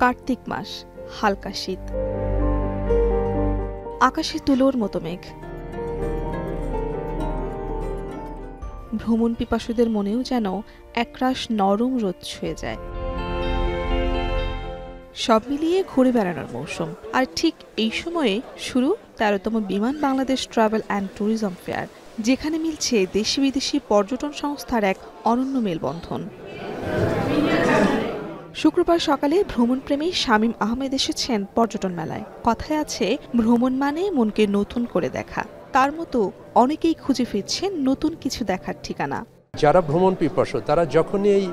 কার্তিক মাস, হালকা শীত, আকাশে তুলোর মতো মেঘ। ভ্রমণ পিপাসুদের মনেও যেন একরাশ নরম রোদ ছুঁয়ে যায়। সব মিলিয়ে ঘুরে বেড়ানোর মৌসুম। আর ঠিক এই সময়ে শুরু ১৩তম বিমান Bangladesh travel and tourism fair, যেখানে মিলছে দেশি বিদেশি পর্যটন সংস্থার এক অনন্য মেলবন্ধন। শুক্রবার সকালে ভ্রমণপ্রেমী শামীম আহমেদ এসেছেন পর্যটন মেলায়। কথায় আছে, ভ্রমণ মানে মনকে নতুন করে দেখা। তার মতো অনেকেই খুঁজে ফিরছেন নতুন কিছু দেখার ঠিকানা। যারা ভ্রমণ পিপাসু তারা যখনই এই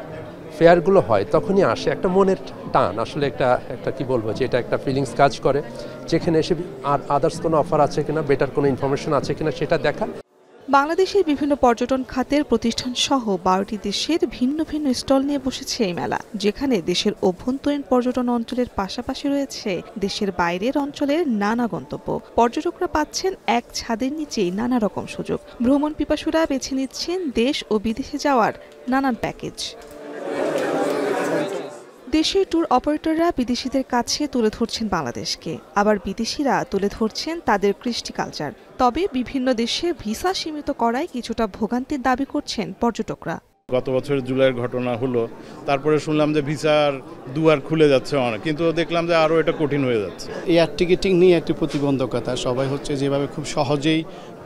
ফেয়ারগুলো হয় তখনই আসে, একটা মনের টান, আসলে একটা কি বলবো, যে এটা একটা ফিলিংস কাজ করে, যেখানে এসে আর আদার্স কোনো অফার আছে কিনা, বেটার কোনো ইনফরমেশন আছে কিনা সেটা দেখা। বাংলাদেশের বিভিন্ন পর্যটন খাতের প্রতিষ্ঠান সহ ১২টি দেশের ভিন্ন ভিন্ন স্টল নিয়ে বসেছে এই মেলা, যেখানে দেশের অভ্যন্তরীণ পর্যটন অঞ্চলের পাশাপাশি রয়েছে দেশের বাইরের অঞ্চলের নানা গন্তব্য। পর্যটকরা পাচ্ছেন এক ছাদের নিচেই নানা রকম সুযোগ। ভ্রমণ পিপাসুরা বেছে নিচ্ছেন দেশ ও বিদেশে যাওয়ার নানান প্যাকেজ। দেশের ট্যুর অপারেটররা বিদেশিদের কাছে তুলে ধরছেন বাংলাদেশকে, আবার বিদেশিরা তুলে ধরছেন তাদের কৃষ্টি কালচার। তবে বিভিন্ন দেশে ভিসা সীমিত করায় কিছুটা ভোগান্তির দাবি করছেন পর্যটকরা। গত বছর জুলাইয়ের ঘটনা হলো, তারপরে শুনলাম যে ভিসার দুয়ার খুলে যাচ্ছে অনেক, কিন্তু দেখলাম যে আরও এটা কঠিন হয়ে যাচ্ছে। এয়ার টিকিটিং নিয়ে একটি প্রতিবন্ধকতা, সবাই হচ্ছে যেভাবে খুব সহজেই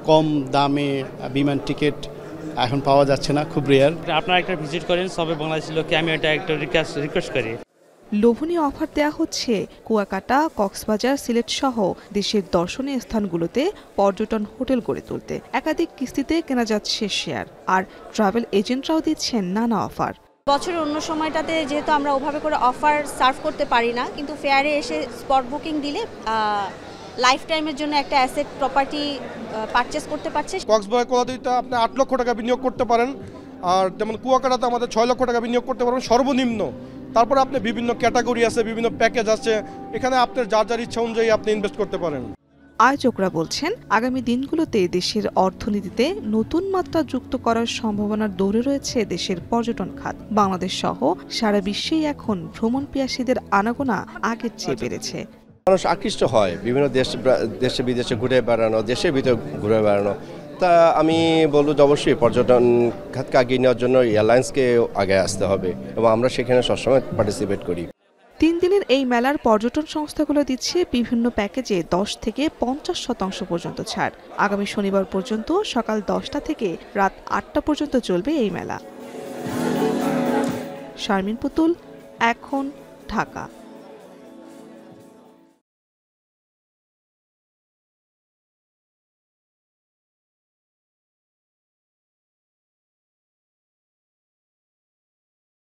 কম দামে বিমান টিকিট এখন পাওয়া যাচ্ছে না, খুব রেয়ার। আপনারা একটা ভিজিট করেন সবে বাংলাদেশি লোককে, আমি এটা একটা রিকোয়েস্ট করি। লোভনীয় অফার দেওয়া হচ্ছে কুয়াকাটা, কক্সবাজার, সিলেট সহ দেশের দর্শনীয় স্থানগুলোতে পর্যটন হোটেল গড়ে তুলতে। একাধিক কিস্তিতে কেনা যাচ্ছে শেয়ার, আর ট্রাভেল এজেন্টরাও দিচ্ছেন নানা অফার। বছরের অন্য সময়টাতে যেহেতু আমরা ওভাবে করে অফার সার্ভ করতে পারি না, কিন্তু ফেয়ারে এসে স্পট বুকিং দিলে লাইফ টাইমের জন্য একটা অ্যাসেট প্রপার্টি পারচেস করতে পারছে। কক্সবাজার কোলাদিতে আপনি ৮ লক্ষ টাকা বিনিয়োগ করতে পারেন, আর যেমন কুয়াকাটাতে আমাদের ৬ লক্ষ টাকা বিনিয়োগ করতে পারবেন সর্বনিম্ন। তারপরে আপনি বিভিন্ন ক্যাটাগরি আছে, বিভিন্ন প্যাকেজ আছে, এখানে আপনার যার ইচ্ছা অনুযায়ী আপনি ইনভেস্ট করতে পারেন। আয়োজকরা বলছেন, আগামী দিনগুলোতে দেশের অর্থনীতিতে নতুন মাত্রা যুক্ত করার সম্ভাবনার দৌড়ে রয়েছে দেশের পর্যটন খাত। বাংলাদেশ সহ সারা বিশ্বেই এখন ভ্রমণ পিয়াসীদের আনাগোনা আগের চেয়ে বেড়েছে। মানুষ আকৃষ্ট হয় বিভিন্ন দেশে বিদেশে ঘুরে বেড়ানো, দেশের ভিতরে ঘুরে বেড়ানো। তা আমি বলবো যে অবশ্যই পর্যটন খাতকে এগিয়ে নেওয়ার জন্য এয়ারলাইন্সকে আগে আসতে হবে, এবং আমরা সেখানে সবসময় পার্টিসিপেট করি। ৩ দিনের এই মেলার পর্যটন সংস্থাগুলো দিচ্ছে বিভিন্ন প্যাকেজে ১০ থেকে ৫০% পর্যন্ত ছাড়। আগামী শনিবার পর্যন্ত সকাল ১০টা থেকে রাত ৮টা পর্যন্ত চলবে এই মেলা। শারমিন পুতুল, এখন, ঢাকা।